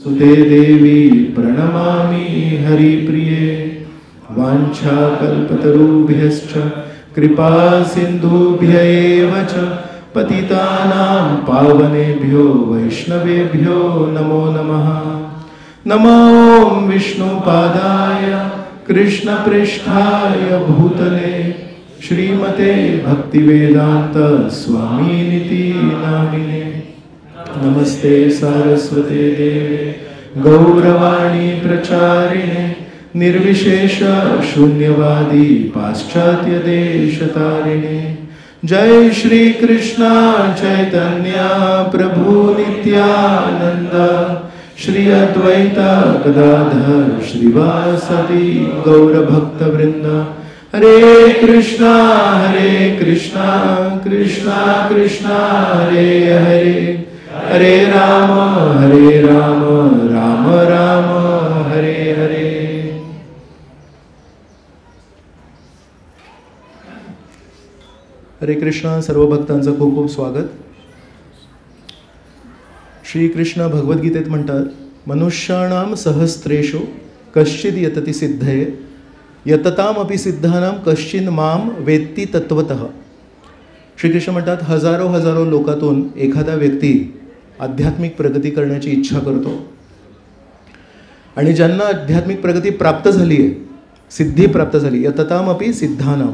सुते देवी प्रणमामि हरिप्रिये वाञ्छाकल्पतरुभ्यश्च कृपा सिन्धुभ्य एव च पतितानां पावनेभ्यो वैष्णवेभ्यो नमो नमः। नमो विष्णुपादाय कृष्णपृष्ठाय भूतले श्रीमते भक्तिवेदांत स्वामिनिति नामिने। नमस्ते सारस्वते देवे गौरवाणी प्रचारिणे निर्विशेष शून्यवादी पाश्चात्य देशतारिणे। जय श्री कृष्ण चैतन्य प्रभु नित्यानंद श्री अद्वैत गदाधर श्रीवासदि गौरभक्तवृंद। हरे कृष्णा कृष्णा कृष्णा हरे हरे हरे राम राम राम हरे हरे। हरे कृष्णा। सर्व भक्तांचं खूप खूप स्वागत। श्रीकृष्ण भगवद्गीतेत म्हणतात, मनुष्याणाम सहस्रेषु कश्चिद यतति सिद्धये यततामपि सिद्धानाम कश्चिन माम वेत्ती तत्वतः। श्रीकृष्ण म्हणतात, हजारो लोकातून एखादा व्यक्ती आध्यात्मिक प्रगती करण्याची इच्छा करतो आणि ज्यांना आध्यात्मिक प्रगती प्राप्त झाली आहे, सिद्धी प्राप्त झाली, यततामपि सिद्धानाम,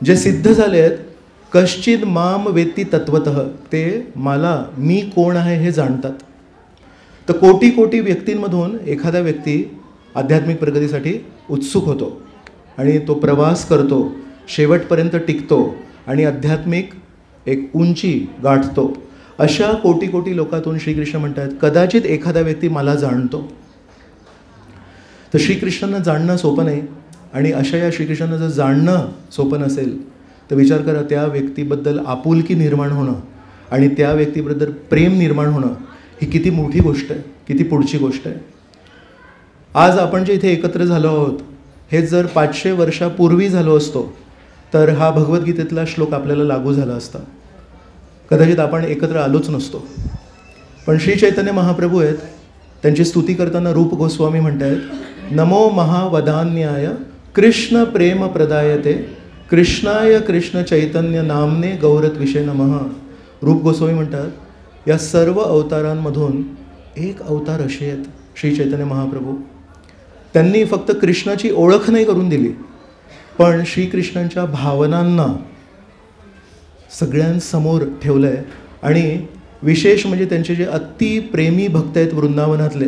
जे सिद्ध झाले आहेत, कश्चिद माम वेत्ती तत्वतः, ते मला मी कोण आहे हे जाणतात। तर कोटी कोटी व्यक्तींमधून एखादा व्यक्ती आध्यात्मिक प्रगतीसाठी उत्सुक होतो आणि तो प्रवास करतो, शेवटपर्यंत टिकतो आणि आध्यात्मिक एक उंची गाठतो। अशा कोटी कोटी लोकातून श्रीकृष्ण म्हणतात, कदाचित एखादा व्यक्ती मला जाणतो। तर श्रीकृष्णांना जाणणं सोपं नाही आणि अशा या श्रीकृष्णांना जर जाणणं सोपं नसेल तर विचार करा, त्या व्यक्तीबद्दल आपुलकी निर्माण होणं आणि त्या व्यक्तीबद्दल प्रेम निर्माण होणं ही किती मोठी गोष्ट आहे, किती पुढची गोष्ट आहे। आज आपण जे इथे एकत्र झालो आहोत हे जर 500 वर्षापूर्वी झालो असतो तर हा भगवद्गीतेतला श्लोक आपल्याला लागू झाला असता, कदाचित आपण एकत्र आलोच नसतो। पण श्री चैतन्य महाप्रभू आहेत, त्यांची स्तुती करताना रूप गोस्वामी म्हणतात, नमो महावदान्याय कृष्ण प्रेम प्रदायते कृष्णाय कृष्ण चैतन्य नामने गौरत्विषे नमः। रूप गोस्वामी म्हणतात, या सर्व अवतारांमधून एक अवतार असे आहेत श्री चैतन्य महाप्रभू, त्यांनी फक्त कृष्णाची ओळख नाही करून दिली, पण श्रीकृष्णांच्या भावनांना सगळ्यांसमोर ठेवलं आहे। आणि विशेष म्हणजे त्यांचे जे अति प्रेमी भक्त आहेत वृंदावनातले,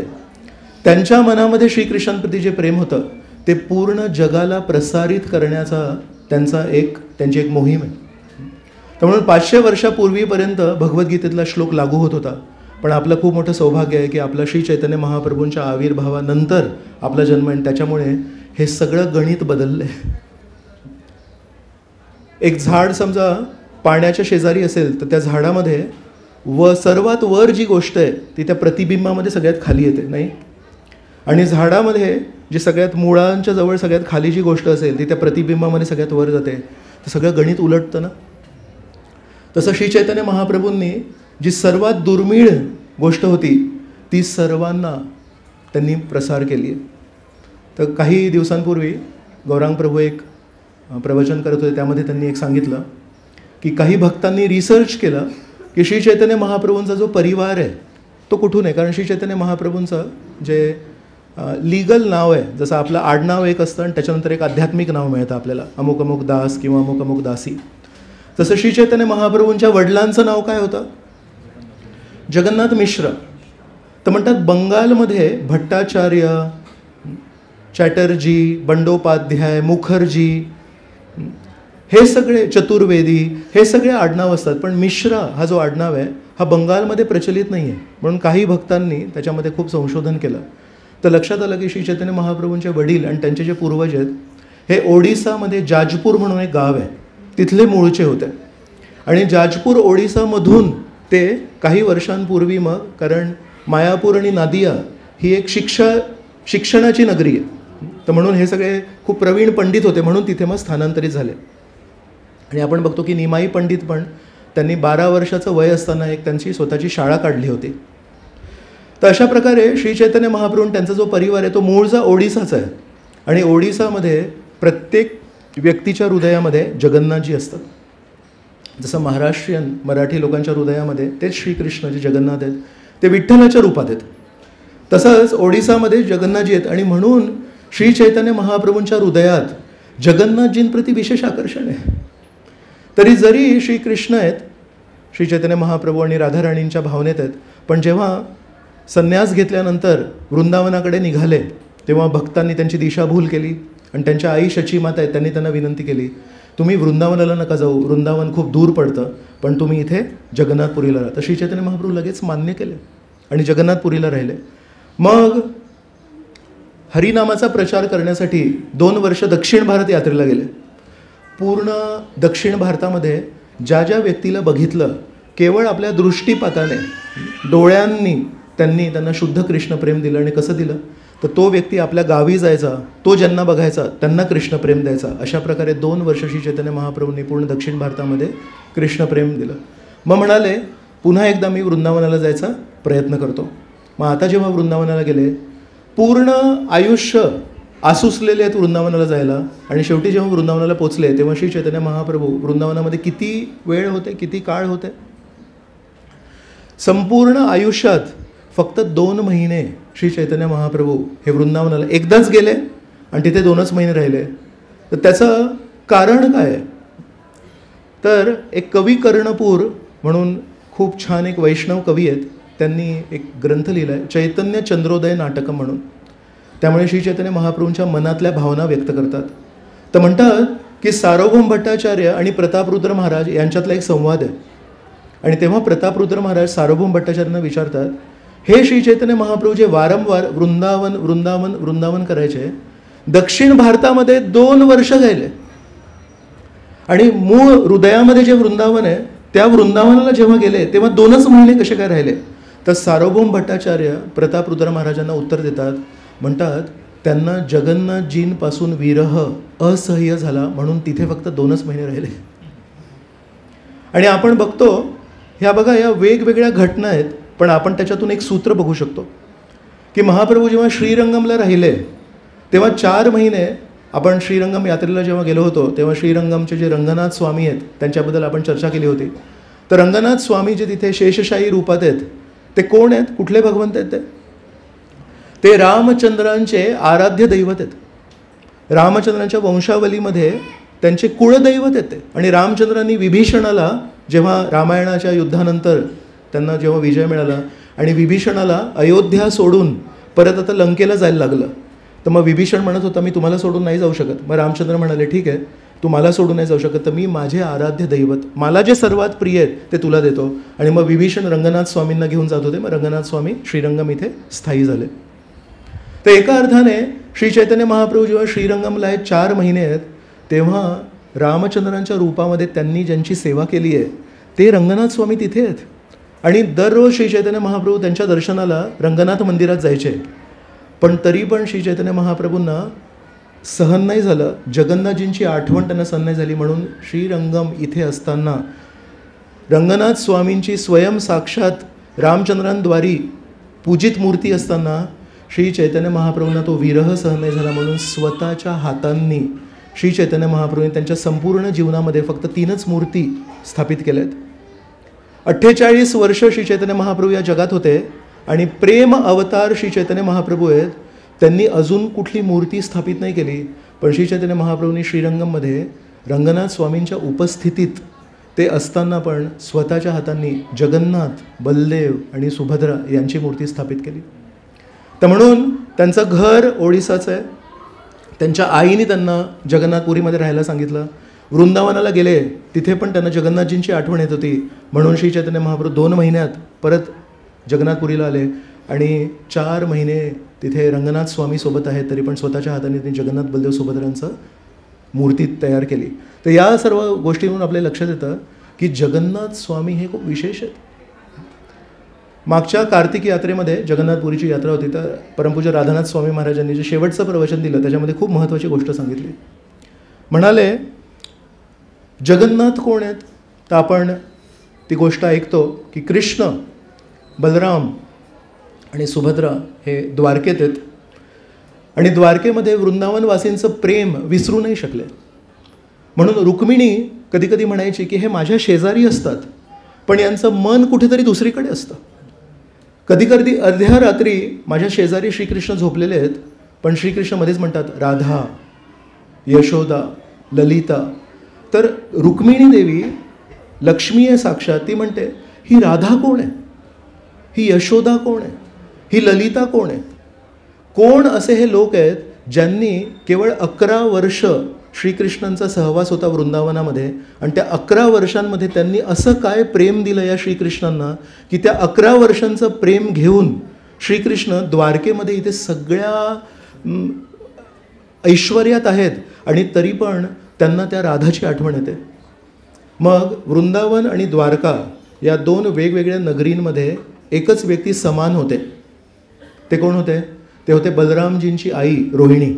त्यांच्या मनामध्ये श्रीकृष्णांप्रती जे प्रेम होतं ते पूर्ण जगाला प्रसारित करण्याचा त्यांची एक मोहीम आहे। त्यामुळे 500 वर्षापूर्वीपर्यंत भगवद्गीतेतला श्लोक लागू होत होता, पण आपलं खूप मोठं सौभाग्य आहे की आपला श्री चैतन्य महाप्रभूंच्या आविर्भावानंतर आपला जन्म आहे, त्याच्यामुळे हे सगळं गणित बदललं आहे। एक झाड समजा पाण्याच्या शेजारी असेल तर त्या झाडामध्ये सर्वात वर जी गोष्ट आहे ती त्या प्रतिबिंबामध्ये सगळ्यात खाली येते, नाही? आणि झाडामध्ये जी सगळ्यात मुळांच्या जवळ सगळ्यात खाली जी गोष्ट असेल ती त्या प्रतिबिंबामध्ये सगळ्यात वर जाते, तर सगळं गणित उलटतं ना। तसं श्री चैतन्य महाप्रभूंनी जी सर्वात दुर्मिळ गोष्ट होती ती सर्वांना त्यांनी प्रसार केली आहे। तर काही दिवसांपूर्वी गौरांग प्रभू एक प्रवचन करत होते, त्यामध्ये त्यांनी एक सांगितलं की काही भक्तांनी रिसर्च केलं की श्री चैतन्य महाप्रभूंचा जो परिवार आहे तो कुठून आहे। कारण श्री चैतन्य महाप्रभूंचं जे लीगल नाव आहे, जसं आपलं आडनाव एक असतं आणि त्याच्यानंतर एक आध्यात्मिक नाव मिळतं आपल्याला, अमुक अमुक दास किंवा अमुक अमुक दासी, तसं श्री चैतन्य महाप्रभूंच्या वडिलांचं नाव काय होतं? जगन्नाथ मिश्र। तर म्हणतात बंगालमध्ये भट्टाचार्य, चॅटर्जी, बंडोपाध्याय, मुखर्जी, हे सगळे चतुर्वेदी, हे सगळे आडनाव असतात, पण मिश्रा हा जो आडनाव आहे हा बंगालमध्ये प्रचलित नाही आहे। म्हणून काही भक्तांनी त्याच्यामध्ये खूप संशोधन केलं तर लक्षात आलं की श्री चैतन्य महाप्रभूंचे वडील आणि त्यांचे जे पूर्वज आहेत हे ओडिसामध्ये जाजपूर म्हणून एक गाव आहे, तिथले मूळचे होते। आणि जाजपूर ओडिसामधून ते काही वर्षांपूर्वी मग, कारण मायापूर आणि नादिया ही एक शिक्षणाची नगरी आहे, तर म्हणून हे सगळे खूप प्रवीण पंडित होते, म्हणून तिथे मग स्थानांतरित झाले। आणि आपण बघतो की निमाई पंडित पण त्यांनी 12 वर्षाचं वय असताना एक त्यांची स्वतःची शाळा काढली होती। तर अशा प्रकारे श्री चैतन्य महाप्रभू त्यांचा जो परिवार आहे तो मूळचा ओडिसाचा आहे. आणि ओडिसामध्ये प्रत्येक व्यक्तीच्या हृदयामध्ये जगन्नाथजी असतात. जसं महाराष्ट्रीयन मराठी लोकांच्या हृदयामध्ये तेच श्रीकृष्ण जे जगन्नाथ आहेत ते विठ्ठलाच्या रूपात आहेत, तसंच ओडिसामध्ये जगन्नाथजी आहेत. आणि म्हणून श्री चैतन्य महाप्रभूंच्या हृदयात जगन्नाथजींप्रती विशेष आकर्षण आहे. तरी जरी श्रीकृष्ण आहेत, श्री चैतन्य महाप्रभू आणि राधाराणींच्या भावनेत आहेत, पण जेव्हा संन्यास घेतल्यानंतर वृंदावनाकडे निघाले तेव्हा भक्तांनी त्यांची दिशाभूल केली आणि त्यांच्या आई शचीमाता आहेत त्यांनी त्यांना विनंती केली, तुम्ही वृंदावनाला नका जाऊ, वृंदावन खूप दूर पडतं, पण तुम्ही इथे जगन्नाथपुरीला राहा. तर श्री चैतन्य महाप्रभू लगेच मान्य केले आणि जगन्नाथपुरीला राहिले. मग हरिनामाचा प्रचार करण्यासाठी 2 वर्ष दक्षिण भारत यात्रेला गेले. पूर्ण दक्षिण भारतामध्ये ज्या ज्या व्यक्तीला बघितलं केवळ आपल्या दृष्टीपाताने डोळ्यांनी त्यांना शुद्ध कृष्ण प्रेम दिलं. आणि कसं दिलं तर तो व्यक्ती आपल्या गावी जायचा, तो ज्यांना बघायचा त्यांना कृष्ण प्रेम द्यायचा. अशा प्रकारे 2 वर्ष श्री चैतन्य महाप्रभूंनी पूर्ण दक्षिण भारतामध्ये कृष्ण प्रेम दिलं. मग म्हणाले पुन्हा एकदा मी वृंदावनाला जायचा प्रयत्न करतो. मग आता जेव्हा वृंदावनाला गेले पूर्ण आयुष्य आसुसलेले आहेत वृंदावनाला जायला. आणि शेवटी जेव्हा वृंदावनाला पोचले तेव्हा श्री चैतन्य महाप्रभू वृंदावनामध्ये किती वेळ होते, किती काळ होते, संपूर्ण आयुष्यात फक्त 2 महिने श्री चैतन्य महाप्रभू हे वृंदावनाला एकदाच गेले आणि तिथे 2च महिने राहिले. तर त्याचं कारण काय आहे तर एक कवी कर्णपूर म्हणून खूप छान एक वैष्णव कवी आहेत, त्यांनी एक ग्रंथ लिहिला आहे चैतन्य चंद्रोदय नाटकं म्हणून. त्यामुळे श्री चैतन्य महाप्रभूंच्या मनातल्या भावना व्यक्त करतात. तर म्हणतात की सार्वभौम भट्टाचार्य आणि प्रतापरुद्र महाराज यांच्यातला एक संवाद आहे. आणि तेव्हा प्रतापरुद्र महाराज सार्वभौम भट्टाचार्यांना विचारतात, हे श्री चैतन्य महाप्रभू जे वारंवार वृंदावन वृंदावन वृंदावन करायचे, दक्षिण भारतामध्ये 2 वर्ष गेले आणि मूळ हृदयामध्ये जे वृंदावन आहे त्या वृंदावनाला जेव्हा गेले तेव्हा 2च महिने कसे काय राहिले. तर सार्वभौम भट्टाचार्य प्रतापरुद्र महाराजांना उत्तर देतात, म्हणतात त्यांना जगन्नाथजींपासून विरह असह्य झाला म्हणून तिथे फक्त 2च महिने राहिले. आणि आपण बघतो ह्या बघा या वेगवेगळ्या घटना आहेत, पण आपण त्याच्यातून एक सूत्र बघू शकतो की महाप्रभू जेव्हा श्रीरंगमला राहिले तेव्हा 4 महिने, आपण श्रीरंगम यात्रेला जेव्हा गेलो होतो तेव्हा श्रीरंगमचे जे रंगनाथ स्वामी आहेत त्यांच्याबद्दल आपण चर्चा केली होती. तर रंगनाथ स्वामी जे तिथे शेषशाही रूपात आहेत ते कोण आहेत, कुठले भगवंत आहेत ते रामचंद्रांचे आराध्य दैवत आहेत. रामचंद्रांच्या वंशावलीमध्ये त्यांचे कुळदैवत आहेत ते. आणि रामचंद्रांनी विभीषणाला जेव्हा रामायणाच्या युद्धानंतर त्यांना जेव्हा विजय मिळाला आणि विभीषणाला अयोध्या सोडून परत आता लंकेला जायला लागलं, तर मग विभीषण म्हणत होता मी तुम्हाला सोडून नाही जाऊ शकत. मग रामचंद्र म्हणाले ठीक आहे तू मला सोडून नाही जाऊ शकत, तर मी माझे आराध्य दैवत मला जे सर्वात प्रिय आहेत ते तुला देतो. आणि मग विभीषण रंगनाथ स्वामींना घेऊन जात होते. मग रंगनाथ स्वामी श्रीरंगम इथे स्थायी झाले. तर एका अर्थाने श्री चैतन्य महाप्रभू जेव्हा श्रीरंगमला 4 महिने आहेत तेव्हा रामचंद्रांच्या रूपामध्ये त्यांनी ज्यांची सेवा केली आहे ते रंगनाथ स्वामी तिथे आहेत. आणि दररोज श्री चैतन्य महाप्रभू त्यांच्या दर्शनाला रंगनाथ मंदिरात जायचे. पण तरी पण श्री चैतन्य महाप्रभूंना सहन नाही झालं, जगन्नाथजींची आठवण त्यांना सहन नाही झाली. म्हणून श्रीरंगम इथे असताना रंगनाथ स्वामींची स्वयं साक्षात रामचंद्रांद्वारी पूजित मूर्ती असताना श्री चैतन्य महाप्रभूंना तो विरह सहन नाही झाला. म्हणून स्वतःच्या हातांनी श्री चैतन्य महाप्रभूंनी त्यांच्या संपूर्ण जीवनामध्ये फक्त 3च मूर्ती स्थापित केल्या आहेत. 48 वर्ष श्री चैतन्य महाप्रभू या जगात होते आणि प्रेम अवतार श्री चैतन्य महाप्रभू आहेत. त्यांनी अजून कुठली मूर्ती स्थापित नाही केली. पण श्री चैतन्य महाप्रभूंनी श्रीरंगममध्ये रंगनाथ स्वामींच्या उपस्थितीत ते असताना पण स्वतःच्या हातांनी जगन्नाथ, बलदेव आणि सुभद्रा यांची मूर्ती स्थापित केली. तर म्हणून त्यांचं घर ओडिसाचं आहे. त्यांच्या आईने त्यांना जगन्नाथपुरीमध्ये राहायला सांगितलं. वृंदावनाला गेले तिथे पण त्यांना जगन्नाथजींची आठवण येत होती. म्हणून श्री चैतन्य महाप्रभू 2 महिन्यात परत जगन्नाथपुरीला आले आणि 4 महिने तिथे रंगनाथ स्वामी सोबत आहेत तरी पण स्वतःच्या हाताने त्यांनी जगन्नाथ, बलदेव, सुभद्रांचं मूर्ती तयार केली. तर या सर्व गोष्टींवरून आपल्या लक्षात येतं की जगन्नाथ स्वामी हे खूप विशेष आहेत. मागच्या कार्तिक यात्रेमध्ये जगन्नाथपुरीची यात्रा होती. तर परमपूज्य राधानाथ स्वामी महाराजांनी जे शेवटचं प्रवचन दिलं त्याच्यामध्ये खूप महत्त्वाची गोष्ट सांगितली. म्हणाले जगन्नाथ कोण आहेत. तर आपण ती गोष्ट ऐकतो की कृष्ण, बलराम आणि सुभद्रा हे द्वारकेत आहेत आणि द्वारकेमध्ये वृंदावनवासींचं प्रेम विसरू नाही शकले. म्हणून रुक्मिणी कधी कधी म्हणायची की हे माझ्या शेजारी असतात पण यांचं मन कुठेतरी दुसरीकडे असतं. कधी कधी अर्ध्या रात्री माझ्या शेजारी श्रीकृष्ण झोपलेले आहेत पण श्रीकृष्ण मध्येच म्हणतात राधा, यशोदा, ललिता. तर रुक्मिणी देवी लक्ष्मी आहे साक्षात, ती म्हणते ही राधा कोण आहे, ही यशोदा कोण आहे, ही ललिता कोण आहे. कोण असे हे लोक आहेत ज्यांनी केवळ 11 वर्ष श्रीकृष्णांचा सहवास होता वृंदावनामध्ये आणि त्या 11 वर्षांमध्ये त्यांनी असं काय प्रेम दिलं या श्रीकृष्णांना की त्या 11 वर्षांचं प्रेम घेऊन श्रीकृष्ण द्वारकेमध्ये इथे सगळ्या ऐश्वर्यात आहेत आणि तरी पण त्यांना त्या राधाची आठवण येते. मग वृंदावन आणि द्वारका या 2 वेगवेगळ्या नगरींमध्ये एकच व्यक्ती समान होते. ते कोण होते? ते होते बलरामजींची आई रोहिणी.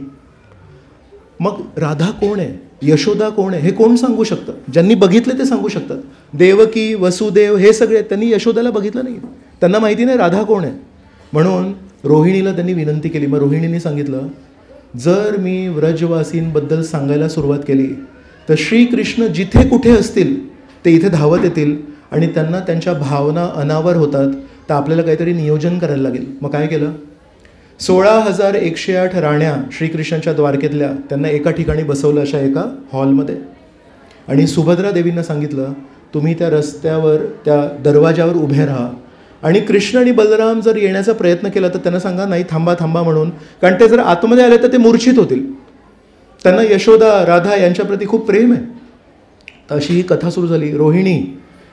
मग राधा कोण आहे, यशोदा कोण आहे हे कोण सांगू शकतं? ज्यांनी बघितले ते सांगू शकतात. देवकी, वसुदेव हे सगळे त्यांनी यशोदाला बघितलं नाही, त्यांना माहिती नाही राधा कोण आहे. म्हणून रोहिणीला त्यांनी विनंती केली. मग रोहिणीने सांगितलं जर मी व्रजवासींबद्दल सांगायला सुरुवात केली तर श्रीकृष्ण जिथे कुठे असतील ते इथे धावत येतील आणि त्यांना त्यांच्या भावना अनावर होतात. तर आपल्याला काहीतरी नियोजन करायला लागेल. मग काय केलं? 16,108 राण्या श्रीकृष्णाच्या द्वारकेतल्या त्यांना एका ठिकाणी बसवलं अशा एका हॉलमध्ये आणि सुभद्रा देवींना सांगितलं तुम्ही त्या रस्त्यावर त्या दरवाजावर उभे राहा आणि कृष्ण आणि बलराम जर येण्याचा प्रयत्न केला तर त्यांना सांगा नाही थांबा थांबा म्हणून, कारण ते जर आतमध्ये आले तर ते मूर्छित होतील. त्यांना यशोदा, राधा यांच्याप्रती खूप प्रेम आहे. तर अशी ही कथा सुरू झाली. रोहिणी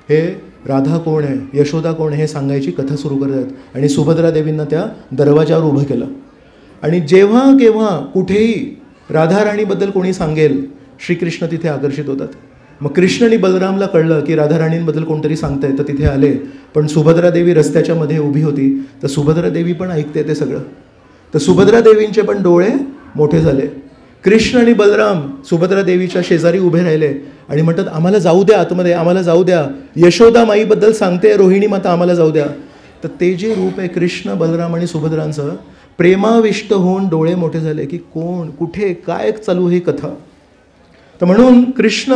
हे राधा कोण आहे, यशोदा कोण आहे हे सांगायची कथा सुरू करतात आणि सुभद्रा देवींना त्या दरवाजावर उभं केलं. आणि जेव्हा केव्हा कुठेही राधा राणीबद्दल कोणी सांगेल श्रीकृष्ण तिथे आकर्षित होतात. मग कृष्ण आणि बलरामला कळलं की राधा राणींबद्दल कोणतरी सांगताय तर तिथे आले. पण सुभद्रा देवी रस्त्याच्या मध्ये उभी होती तर सुभद्रा देवी पण ऐकते ते सगळं. तर सुभद्रा देवींचे पण डोळे मोठे झाले. कृष्ण आणि बलराम सुभद्रा देवीच्या शेजारी उभे राहिले आणि म्हणतात आम्हाला जाऊ द्या आतमध्ये, आम्हाला जाऊ द्या, यशोदा माईबद्दल सांगते रोहिणी माता, आम्हाला जाऊ द्या. तर ते जे रूप आहे कृष्ण, बलराम आणि सुभद्रांचं प्रेमाविष्ट होऊन डोळे मोठे झाले की कोण, कुठे, काय चालू ही कथा. तर म्हणून कृष्ण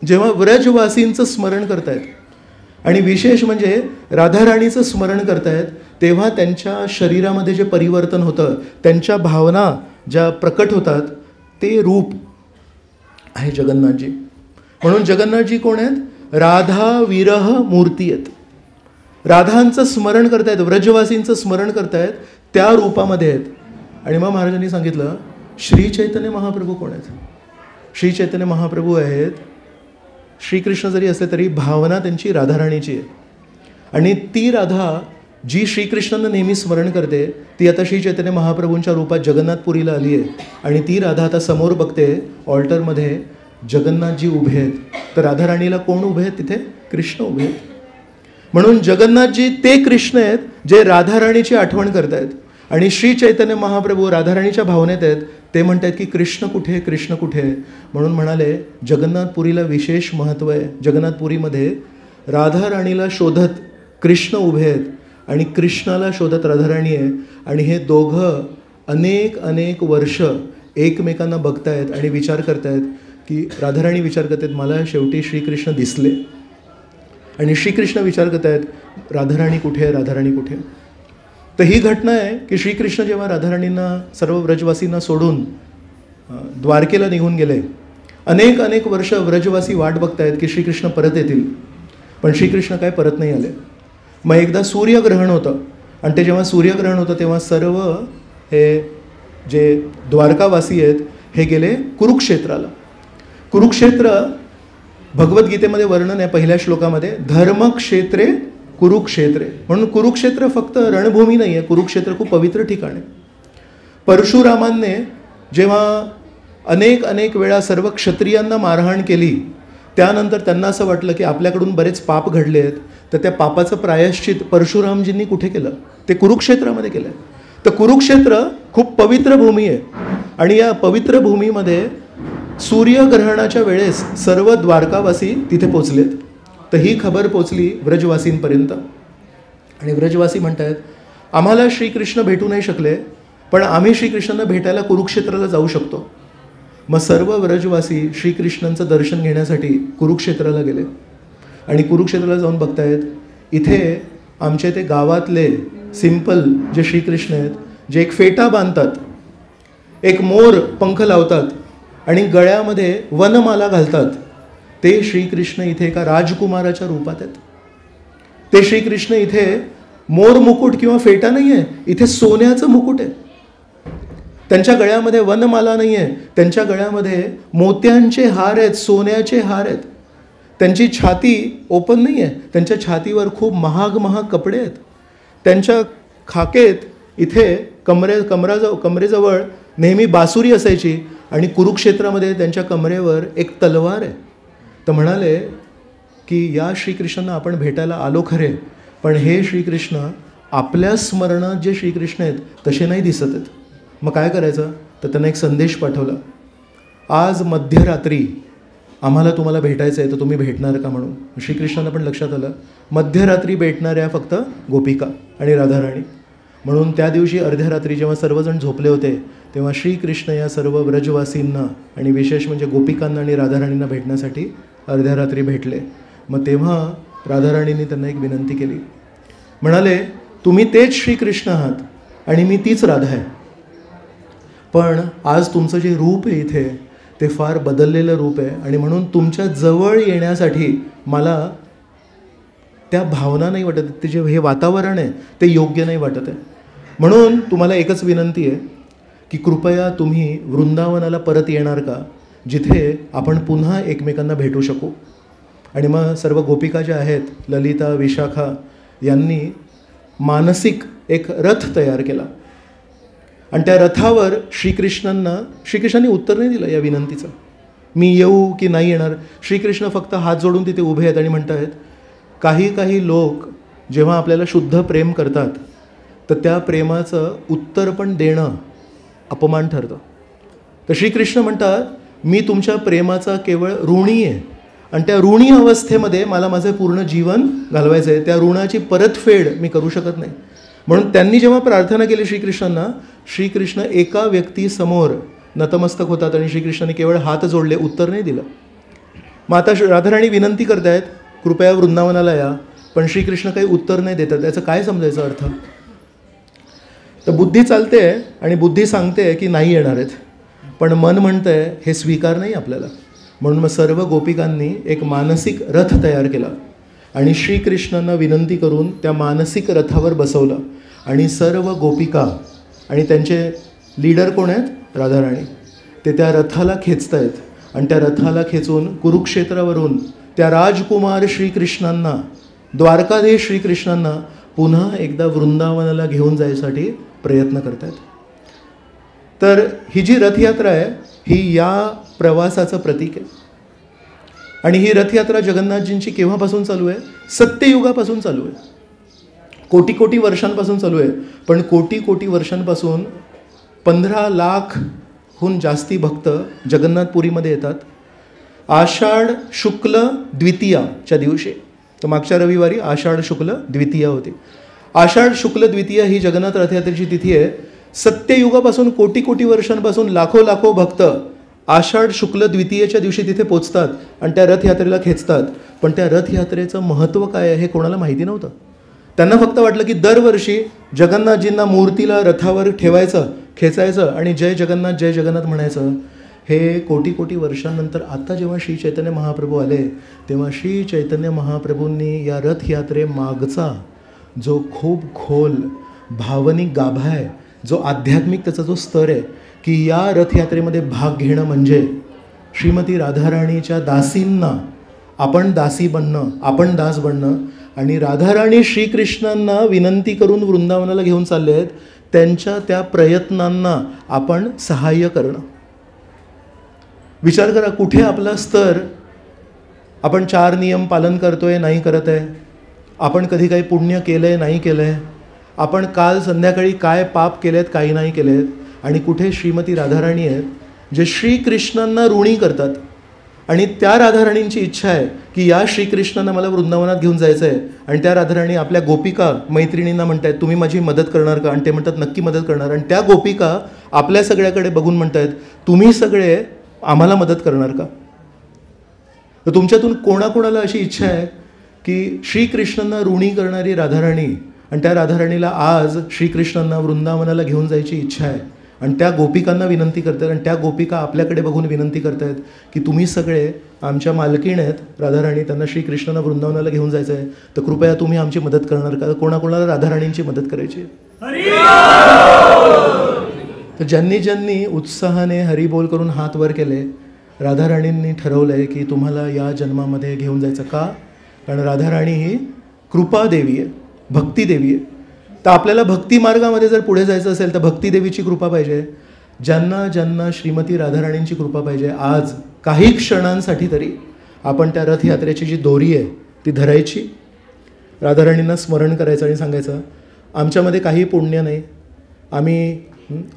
जेव्हा व्रजवासींचं स्मरण करतायत आणि विशेष म्हणजे राधाराणीचं स्मरण करतायत तेव्हा त्यांच्या शरीरामध्ये जे परिवर्तन होतं, त्यांच्या भावना ज्या प्रकट होतात ते रूप आहे जगन्नाथजी. म्हणून जगन्नाथजी कोण आहेत? राधा विरह मूर्ती आहेत. राधांचं स्मरण करतायत, व्रजवासींचं स्मरण करतायत त्या रूपामध्ये आहेत. आणि मग महाराजांनी सांगितलं श्री चैतन्य महाप्रभू कोण आहेत? श्री चैतन्य महाप्रभू आहेत. श्रीकृष्ण जरी असले तरी भावना त्यांची राधाराणीची आहे आणि ती राधा जी श्रीकृष्णांना नेहमी स्मरण करते ती आता श्री चैतन्य महाप्रभूंच्या रूपात जगन्नाथपुरीला आली आहे आणि ती राधा आता समोर बघते ऑल्टरमध्ये जगन्नाथजी उभे आहेत. तर राधाराणीला कोण उभे आहेत? तिथे कृष्ण उभे आहेत. म्हणून जगन्नाथजी ते कृष्ण आहेत जे राधाराणीची आठवण करतायत आणि श्री चैतन्य महाप्रभू राधाराणीच्या भावनेत आहेत. ते म्हणतात की कृष्ण कुठे, कृष्ण कुठे. म्हणून म्हणाले जगन्नाथपुरीला विशेष महत्त्व आहे. जगन्नाथपुरीमध्ये राधाराणीला शोधत कृष्ण उभे आहेत आणि कृष्णाला शोधत राधाराणी आहे आणि हे दोघं अनेक वर्ष एकमेकांना बघतायत आणि विचार करतायत की राधाराणी विचार करतायत मला शेवटी श्रीकृष्ण दिसले आणि श्रीकृष्ण विचार करतायत राधाराणी कुठे आहे, राधाराणी कुठे. तर ही घटना आहे की श्रीकृष्ण जेव्हा राधाराणींना सर्व व्रजवासींना सोडून द्वारकेला निघून गेले, अनेक वर्ष व्रजवासी वाट बघतायत की श्रीकृष्ण परत येतील पण श्रीकृष्ण काय परत नाही आले. मग एकदा सूर्यग्रहण होतं आणि ते जेव्हा सूर्यग्रहण होतं तेव्हा सर्व हे जे द्वारकावासी आहेत हे गेले कुरुक्षेत्राला. कुरुक्षेत्र भगवद्गीतेमध्ये वर्णन आहे पहिल्या श्लोकामध्ये धर्मक्षेत्रे कुरुक्षेत्रे. म्हणून कुरुक्षेत्र फक्त रणभूमी नाही आहे, कुरुक्षेत्र खूप पवित्र ठिकाण आहे. परशुरामांनी जेव्हा अनेक वेळा सर्व क्षत्रियांना मारहाण केली त्यानंतर त्यांना असं वाटलं की आपल्याकडून बरेच पाप घडले आहेत तर त्या पापाचं प्रायश्चित परशुरामजींनी कुठे केलं? ते कुरुक्षेत्रामध्ये केलं. तर कुरुक्षेत्र खूप पवित्र भूमी आहे आणि या पवित्र भूमीमध्ये सूर्यग्रहणाच्या वेळेस सर्व द्वारकावासी तिथे पोचलेत. तर ही खबर पोचली व्रजवासींपर्यंत आणि व्रजवासी म्हणतात आम्हाला श्रीकृष्ण भेटू नाही शकले, पण आम्ही श्रीकृष्णांना भेटायला कुरुक्षेत्राला जाऊ शकतो. मग सर्व व्रजवासी श्रीकृष्णांचं दर्शन घेण्यासाठी कुरुक्षेत्राला गेले आणि कुरुक्षेत्राला जाऊन बघतायत, इथे आमचे ते गावातले सिंपल जे श्रीकृष्ण आहेत, जे एक फेटा बांधतात, एक मोर पंख लावतात आणि गळ्यामध्ये वनमाला घालतात, ते श्रीकृष्ण इथे एका राजकुमाराच्या रूपात आहेत. ते श्रीकृष्ण इथे मोर मुकुट किंवा फेटा नाही आहे, इथे सोन्याचं मुकुट आहे. त्यांच्या गळ्यामध्ये वनमाला नाही आहे, त्यांच्या गळ्यामध्ये मोत्यांचे हार आहेत, सोन्याचे हार आहेत. त्यांची छाती ओपन नाही आहे, त्यांच्या छातीवर खूप महाग महाग कपडे आहेत. त्यांच्या खाकेत इथे कमरेजवळ नेहमी बासुरी असायची आणि कुरुक्षेत्रामध्ये त्यांच्या कमरेवर एक तलवार आहे. तर म्हणाले की या श्रीकृष्णांना आपण भेटायला आलो खरे, पण हे श्रीकृष्ण आपल्या स्मरणात जे श्रीकृष्ण आहेत तसे नाही दिसत आहेत. मग काय करायचं? तर त्यांना एक संदेश पाठवला, आज मध्यरात्री आम्हाला तुम्हाला भेटायचं आहे, तर तुम्ही भेटणार का म्हणून. श्रीकृष्णांना पण लक्षात आलं, मध्यरात्री भेटणाऱ्या फक्त गोपिका आणि राधाराणी. म्हणून त्या दिवशी अर्ध्या रात्री जेव्हा सर्वजण झोपले होते, तेव्हा श्रीकृष्ण या सर्व व्रजवासींना आणि विशेष म्हणजे गोपिकांना आणि राधाराणींना भेटण्यासाठी अर्ध्या रात्री भेटले. मग तेव्हा राधाराणींनी त्यांना एक विनंती केली, म्हणाले, तुम्ही तेच श्रीकृष्ण आहात आणि मी तीच राधा आहे, पण आज तुमचं जे रूप आहे इथे ते फार बदललेलं रूप आहे आणि म्हणून तुमच्या जवळ येण्यासाठी मला त्या भावना नाही वाटत, ते जे हे वातावरण आहे ते योग्य नाही वाटत आहे. म्हणून तुम्हाला एकच विनंती आहे की कृपया तुम्ही वृंदावनाला परत येणार का, जिथे आपण पुन्हा एकमेकांना भेटू शकू. आणि मग सर्व गोपिका ज्या आहेत, ललिता, विशाखा, यांनी मानसिक एक रथ तयार केला आणि त्या रथावर श्रीकृष्णांनी उत्तर नाही दिलं या विनंतीचं, मी येऊ की नाही येणार. श्रीकृष्ण फक्त हात जोडून तिथे उभे आहेत आणि म्हणत आहेत, काही लोक जेव्हा आपल्याला शुद्ध प्रेम करतात तर त्या प्रेमाचं उत्तर पण देणं अपमान ठरतं. तर श्रीकृष्ण म्हणतात, मी तुमच्या प्रेमाचा केवळ ऋणी आहे आणि त्या ऋणी अवस्थेमध्ये मला माझं पूर्ण जीवन घालवायचं आहे, त्या ऋणाची परतफेड मी करू शकत नाही. म्हणून त्यांनी जेव्हा प्रार्थना केली श्रीकृष्णांना, श्रीकृष्ण एका व्यक्तीसमोर नतमस्तक होतात आणि श्रीकृष्णाने केवळ हात जोडले, उत्तर नाही दिलं. मग आता राधाराणी विनंती करतायत, कृपया वृंदावनाला या, पण श्रीकृष्ण काही उत्तर नाही देतात. त्याचं काय समजायचं अर्थ? तर बुद्धी चालते आणि बुद्धी सांगते की नाही येणार आहेत, पण मन म्हणतंय हे स्वीकार नाही आपल्याला. म्हणून मग सर्व गोपिकांनी एक मानसिक रथ तयार केला आणि श्रीकृष्णांना विनंती करून त्या मानसिक रथावर बसवलं आणि सर्व गोपिका आणि त्यांचे लीडर कोण आहेत, राधाराणी, ते त्या रथाला खेचतायत आणि त्या रथाला खेचून कुरुक्षेत्रावरून त्या राजकुमार श्रीकृष्णांना, द्वारकाधीश श्रीकृष्णांना पुन्हा एकदा वृंदावनाला घेऊन जायसाठी प्रयत्न करतायत. तर ही जी रथयात्रा आहे ही या प्रवासाचं प्रतीक आहे आणि ही रथयात्रा जगन्नाथजींची केव्हापासून चालू आहे? सत्ययुगापासून चालू आहे, कोटी वर्षांपासून चालू आहे. पण कोटी वर्षांपासून 15 लाखहून जास्ती भक्त जगन्नाथपुरीमध्ये येतात आषाढ शुक्ल द्वितीयाच्या दिवशी. तर मागच्या रविवारी आषाढ शुक्ल द्वितीया होती. आषाढ शुक्ल द्वितीया ही जगन्नाथ रथयात्रेची तिथी आहे. सत्ययुगापासून कोटी वर्षांपासून लाखो भक्त आषाढ शुक्ल द्वितीयेच्या दिवशी तिथे पोचतात आणि त्या रथयात्रेला खेचतात. पण त्या रथयात्रेचं महत्त्व काय आहे हे कोणाला माहिती नव्हतं. त्यांना फक्त वाटलं की दरवर्षी जगन्नाथजींना मूर्तीला रथावर ठेवायचं, खेचायचं आणि जय जगन्नाथ म्हणायचं. हे कोटी वर्षांनंतर आता जेव्हा श्री चैतन्य महाप्रभू आले, तेव्हा श्री चैतन्य महाप्रभूंनी या रथयात्रेमागचा जो खूप खोल भावनिक गाभा आहे, जो आध्यात्मिक त्याचा जो स्तर आहे, की या रथयात्रेमध्ये भाग घेणं म्हणजे श्रीमती राधाराणीच्या दासींना आपण दासी बनणं, आपण दास बनणं आणि राधाराणी श्रीकृष्णांना विनंती करून वृंदावनाला घेऊन चालले आहेत, त्यांच्या त्या प्रयत्नांना आपण सहाय्य करणं. विचार करा कुठे आपला स्तर, आपण 4 नियम पालन करतोय नाही करत आहे, आपण कधी काही पुण्य केलं आहे नाही केलं आहे, आपण काल संध्याकाळी काय पाप केलेत काही नाही केलेत, आणि कुठे श्रीमती राधाराणी आहेत जे श्रीकृष्णांना ऋणी करतात आणि त्या राधाराणींची इच्छा आहे की या श्रीकृष्णांना मला वृंदावनात घेऊन जायचं आहे. आणि त्या राधाराणी आपल्या गोपिका मैत्रिणींना म्हणतायत तुम्ही माझी मदत करणार का. आणि ते म्हणतात नक्की मदत करणार. आणि त्या गोपिका आपल्या सगळ्याकडे बघून म्हणतायत तुम्ही सगळे आम्हाला मदत करणार का. तर तुमच्यातून कोणाकोणाला अशी इच्छा आहे की श्रीकृष्णांना ऋणी करणारी राधाराणी आणि त्या राधाराणीला आज श्रीकृष्णांना वृंदावनाला घेऊन जायची इच्छा आहे. आणि त्या गोपिकांना विनंती करतात आणि त्या गोपिका आपल्याकडे बघून विनंती करतायत की तुम्ही सगळे आमच्या मालकीण आहेत राधाराणी, त्यांना श्रीकृष्णांना वृंदावनाला घेऊन जायचं आहे, तर कृपया तुम्ही आमची मदत करणार का. कोणाकोणाला राधाराणींची मदत करायची. तर ज्यांनी ज्यांनी उत्साहाने हरिबोल करून हात वर केले, राधाराणींनी ठरवलं आहे की तुम्हाला या जन्मामध्ये घेऊन जायचं. का. कारण राधाराणी ही कृपादेवी आहे, भक्तिदेवी आहे. तर आपल्याला भक्ती मार्गामध्ये जर पुढे जायचं असेल तर भक्तिदेवीची कृपा पाहिजे. ज्यांना ज्यांना श्रीमती राधाराणींची कृपा पाहिजे, आज काही क्षणांसाठी तरी आपण त्या रथयात्रेची जी दोरी आहे ती धरायची, राधाराणींना स्मरण करायचं आणि सांगायचं आमच्यामध्ये काही पुण्य नाही, आम्ही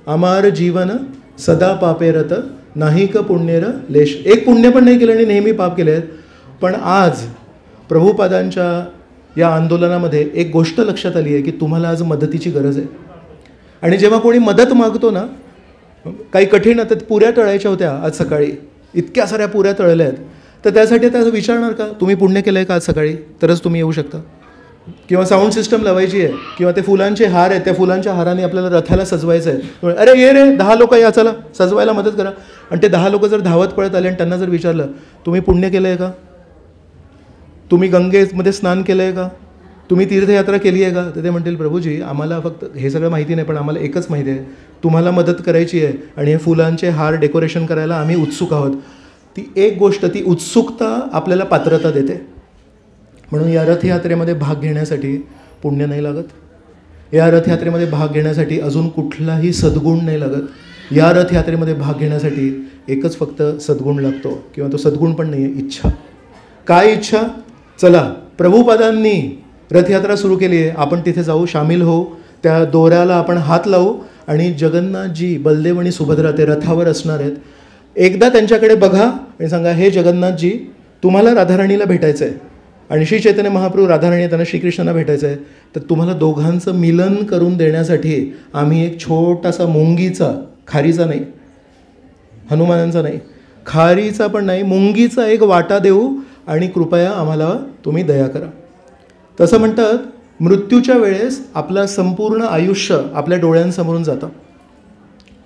अमार जीवन सदा पापेरत नाही क पुण्येर लेश. एक पुण्य पण नाही केलं आणि नेहमी पाप केले आहेत. पण आज प्रभुपादांच्या या आंदोलनामध्ये एक गोष्ट लक्षात आली आहे की तुम्हाला आज मदतीची गरज आहे. आणि जेव्हा कोणी मदत मागतो ना, काही कठीण आता पुऱ्या तळायच्या होत्या आज सकाळी, इतक्या साऱ्या पुऱ्या तळल्या आहेत, तर त्यासाठी त्याचं विचारणार का तुम्ही पुण्य केलं आहे का आज सकाळी, तरच तुम्ही येऊ शकता. किंवा साऊंड सिस्टम लावायची आहे, किंवा ते फुलांचे हार आहेत, त्या फुलांच्या हाराने आपल्याला रथाला सजवायचं आहे. अरे ये रे 10 लोक या, चला सजवायला मदत करा. आणि ते 10 लोक जर धावत पळत आले आणि त्यांना जर विचारलं तुम्ही पुण्य केलं आहे का, तुम्ही गंगेमध्ये स्नान केलं आहे का, तुम्ही तीर्थयात्रा केली आहे का, तर ते म्हणतील प्रभूजी आम्हाला फक्त हे सगळं माहिती नाही, पण आम्हाला एकच माहिती आहे तुम्हाला मदत करायची आहे आणि हे फुलांचे हार डेकोरेशन करायला आम्ही उत्सुक आहोत. ती एक गोष्ट, ती उत्सुकता आपल्याला पात्रता देते. म्हणून या रथयात्रेमध्ये भाग घेण्यासाठी पुण्य नाही लागत. या रथयात्रेमध्ये भाग घेण्यासाठी अजून कुठलाही सद्गुण नाही लागत. या रथयात्रेमध्ये भाग घेण्यासाठी एकच फक्त सद्गुण लागतो, किंवा तो सद्गुण पण नाही आहे, इच्छा. काय इच्छा. चला प्रभुपादांनी रथयात्रा सुरू केली आहे, आपण तिथे जाऊ, सामील होऊ, त्या दोऱ्याला आपण हात लावू आणि जगन्नाथजी, बलदेव आणि सुभद्रा ते रथावर असणार आहेत. एकदा त्यांच्याकडे बघा आणि सांगा हे जगन्नाथजी तुम्हाला राधाराणीला भेटायचं आहे आणि श्री चैतन्य महाप्रभू राधाराणी त्यांना श्रीकृष्णांना भेटायचं आहे, तर तुम्हाला दोघांचं मिलन करून देण्यासाठी आम्ही एक छोटासा मुंगीचा, खारीचा नाही, हनुमानांचा नाही, खारीचा पण नाही, मुंगीचा एक वाटा देऊ आणि कृपया आम्हाला तुम्ही दया करा. तसं म्हणतात मृत्यूच्या वेळेस आपलं संपूर्ण आयुष्य आपल्या डोळ्यांसमोरून जातं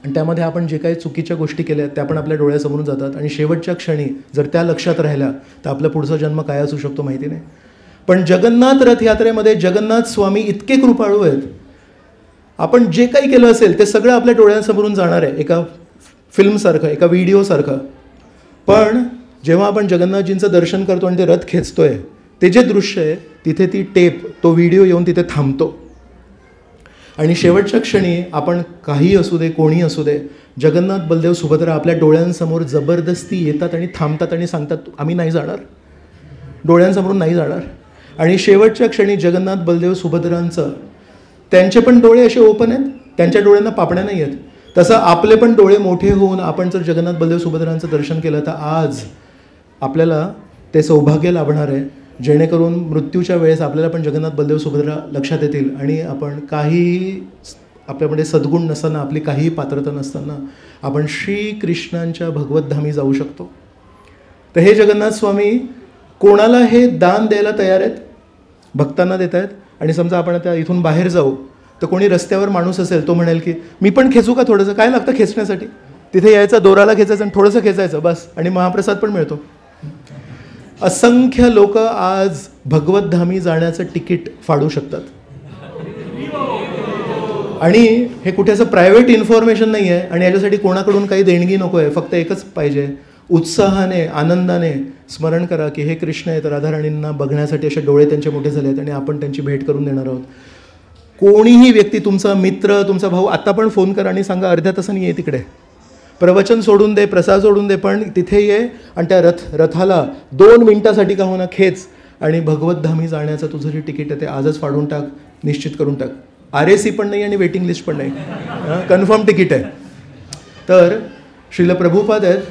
आणि त्यामध्ये आपण जे काही चुकीच्या गोष्टी केल्या त्या पण आपल्या डोळ्यासमोरून जातात आणि शेवटच्या क्षणी जर त्या लक्षात राहिल्या तर आपला पुढचा जन्म काय असू शकतो माहिती नाही. पण जगन्नाथ रथयात्रेमध्ये जगन्नाथ स्वामी इतके कृपाळू आहेत, आपण जे काही केलं असेल ते सगळं आपल्या डोळ्यांसमोरून जाणार आहे, एका फिल्मसारखं, एका व्हिडिओसारखं. पण जेव्हा आपण जगन्नाथजींचं दर्शन करतो आणि ते रथ खेचतोय, ते जे दृश्य आहे तिथे ती टेप, तो व्हिडिओ येऊन तिथे थांबतो आणि शेवटच्या क्षणी आपण काही असू दे, कोणी असू दे, जगन्नाथ बलदेव सुभद्रा आपल्या डोळ्यांसमोर जबरदस्ती येतात आणि थांबतात आणि सांगतात आम्ही नाही जाणार, डोळ्यांसमोरून नाही जाणार. आणि शेवटच्या क्षणी जगन्नाथ बलदेव सुभद्रांचं, त्यांचे पण डोळे असे ओपन आहेत, त्यांच्या डोळ्यांना पापण्या नाही आहेत, तसं आपले पण डोळे मोठे होऊन आपण जर जगन्नाथ बलदेव सुभद्रांचं दर्शन केलं तर आज आपल्याला ते सौभाग्य लाभणार आहे, जेणेकरून मृत्यूच्या वेळेस आपल्याला पण जगन्नाथ बलदेव सुभद्रा लक्षात येतील आणि आपण काही आपल्यामध्ये सद्गुण नसताना, आपली काही पात्रता नसताना आपण श्रीकृष्णांच्या भगवतधामी जाऊ शकतो. तर हे जगन्नाथ स्वामी कोणाला हे दान द्यायला तयार आहेत, भक्तांना देत आहेत. आणि समजा आपण आता इथून बाहेर जाऊ तर कोणी रस्त्यावर माणूस असेल, तो म्हणेल की मी पण खेचू का थोडंसं, काय लागतं खेचण्यासाठी, तिथे यायचं, दोराला खेचायचं आणि थोडंसं खेचायचं बस, आणि महाप्रसाद पण मिळतो. असंख्य लोक आज भगवतधामी जाण्याचं तिकीट फाडू शकतात. आणि हे कुठे असं प्रायव्हेट इन्फॉर्मेशन नाही आहे आणि याच्यासाठी कोणाकडून काही देणगी नको आहे, फक्त एकच पाहिजे, उत्साहाने, आनंदाने स्मरण करा की हे कृष्ण आहेत, राधाराणींना बघण्यासाठी असे डोळे त्यांचे मोठे झाले आहेत आणि आपण त्यांची भेट करून देणार आहोत. कोणीही व्यक्ती, तुमचा मित्र, तुमचा भाऊ, आता पण फोन करा आणि सांगा अर्ध्या तासाने ये तिकडे, प्रवचन सोडून दे, प्रसाद सोडून दे, पण तिथे ये आणि त्या रथाला 2 मिनिटासाठी का होईना खेच आणि भगवतधामी जाण्याचं तुझं जे तिकीट आहे ते आजच फाडून टाक, निश्चित करून टाक. RAC पण नाही आणि वेटिंग लिस्ट पण नाही, कन्फर्म तिकीट आहे. तर श्रील प्रभुपाद आहेत,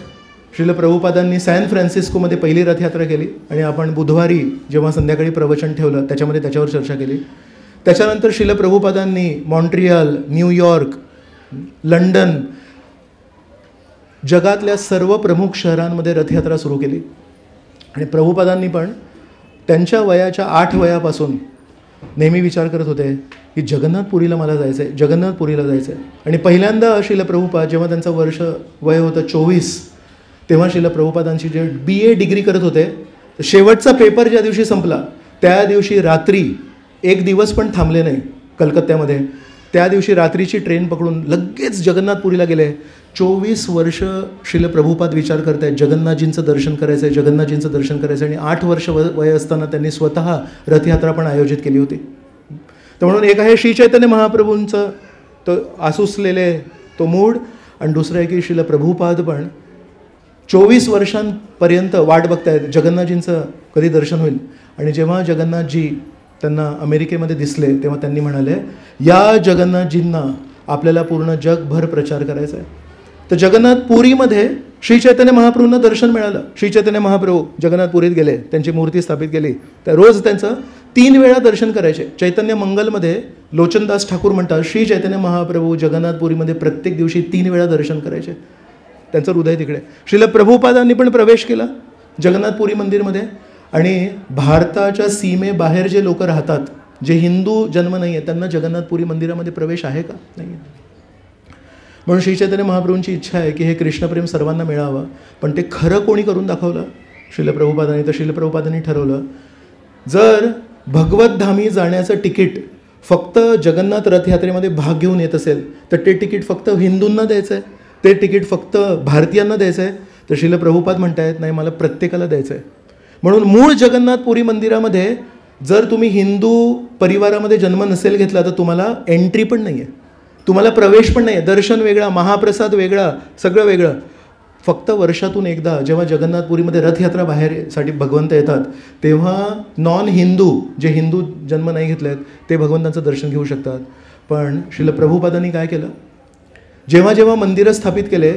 श्रील प्रभुपादांनी सॅन फ्रान्सिस्कोमध्ये पहिली रथयात्रा केली आणि आपण बुधवारी जेव्हा संध्याकाळी प्रवचन ठेवलं त्याच्यामध्ये त्याच्यावर चर्चा केली. त्याच्यानंतर श्रील प्रभुपादांनी मॉन्ट्रियल, न्यूयॉर्क, लंडन, जगातल्या सर्व प्रमुख शहरांमध्ये रथयात्रा सुरू केली. आणि प्रभुपादांनी पण त्यांच्या वयाच्या 8 वयापासून नेहमी विचार करत होते की जगन्नाथपुरीला मला जायचं आहे, जगन्नाथपुरीला जायचं आहे. आणि पहिल्यांदा श्रील प्रभुपाद जेव्हा त्यांचं वय होतं 24, तेव्हा श्रील प्रभुपादांची जे BA डिग्री करत होते, शेवटचा पेपर ज्या दिवशी संपला त्या दिवशी रात्री 1 दिवस पण थांबले नाही कलकत्त्यामध्ये. त्या दिवशी रात्रीची ट्रेन पकडून लगेच जगन्नाथपुरीला गेले. 24 वर्ष श्रील प्रभुपाद विचार करत आहेत जगन्नाथजींचं दर्शन करायचं आहे, जगन्नाथजींचं दर्शन करायचं आहे. आणि 8 वर्ष वय असताना त्यांनी स्वतः रथयात्रा पण आयोजित केली होती. तर म्हणून एक आहे श्री चैतन्य महाप्रभूंचं तो आसुसलेले तो मूड, आणि दुसरं आहे की श्रील प्रभुपाद पण 24 वर्षांपर्यंत वाट बघतायत जगन्नाथजींचं कधी दर्शन होईल. आणि जेव्हा जगन्नाथजी त्यांना अमेरिकेमध्ये दिसले तेव्हा त्यांनी म्हणाले या जगन्नाथजींना आपल्याला पूर्ण जगभर प्रचार करायचा आहे. तर जगन्नाथपुरीमध्ये श्री चैतन्य महाप्रभूंना दर्शन मिळालं. श्री चैतन्य महाप्रभू जगन्नाथपुरीत गेले, त्यांची मूर्ती स्थापित केली. तर रोज त्यांचं 3 वेळा दर्शन करायचे. चैतन्य मंगलमध्ये लोचनदास ठाकूर म्हणतात श्री चैतन्य महाप्रभू जगन्नाथपुरीमध्ये प्रत्येक दिवशी 3 वेळा दर्शन करायचे. त्यांचं हृदय तिकडे. श्रील प्रभुपादांनी पण प्रवेश केला जगन्नाथपुरी मंदिरमध्ये. आणि भारताच्या सीमेबाहेर जे लोक राहतात, जे हिंदू जन्म नाही आहे, त्यांना जगन्नाथपुरी मंदिरामध्ये प्रवेश आहे का? नाही आहे. म्हणून श्री चैतन्य महाप्रभूंची इच्छा आहे की हे कृष्णप्रेम सर्वांना मिळावं. पण ते खरं कोणी करून दाखवलं? श्रील प्रभुपादांनी. तर श्रील प्रभुपादांनी ठरवलं जर भगवतधामी जाण्याचं तिकीट फक्त जगन्नाथ रथयात्रेमध्ये भाग घेऊन येत असेल तर ते तिकीट फक्त हिंदूंना द्यायचं आहे, ते तिकीट फक्त भारतीयांना द्यायचं आहे. तर श्रील प्रभुपाद म्हणतायत नाही, मला प्रत्येकाला द्यायचं आहे. म्हणून मूळ जगन्नाथपुरी मंदिरामध्ये जर तुम्ही हिंदू परिवारामध्ये जन्म नसेल घेतला तर तुम्हाला एंट्री पण नाही आहे, तुम्हाला प्रवेश पण नाही आहे. दर्शन वेगळा, महाप्रसाद वेगळा, सगळं वेगळं. फक्त वर्षातून एकदा जेव्हा जगन्नाथपुरीमध्ये रथयात्रा बाहेरसाठी भगवंत येतात तेव्हा नॉन हिंदू, जे हिंदू जन्म नाही घेतले आहेत ते भगवंतांचं दर्शन घेऊ शकतात. पण श्रील प्रभुपादांनी काय केलं? जेव्हा जेव्हा मंदिरं स्थापित केले,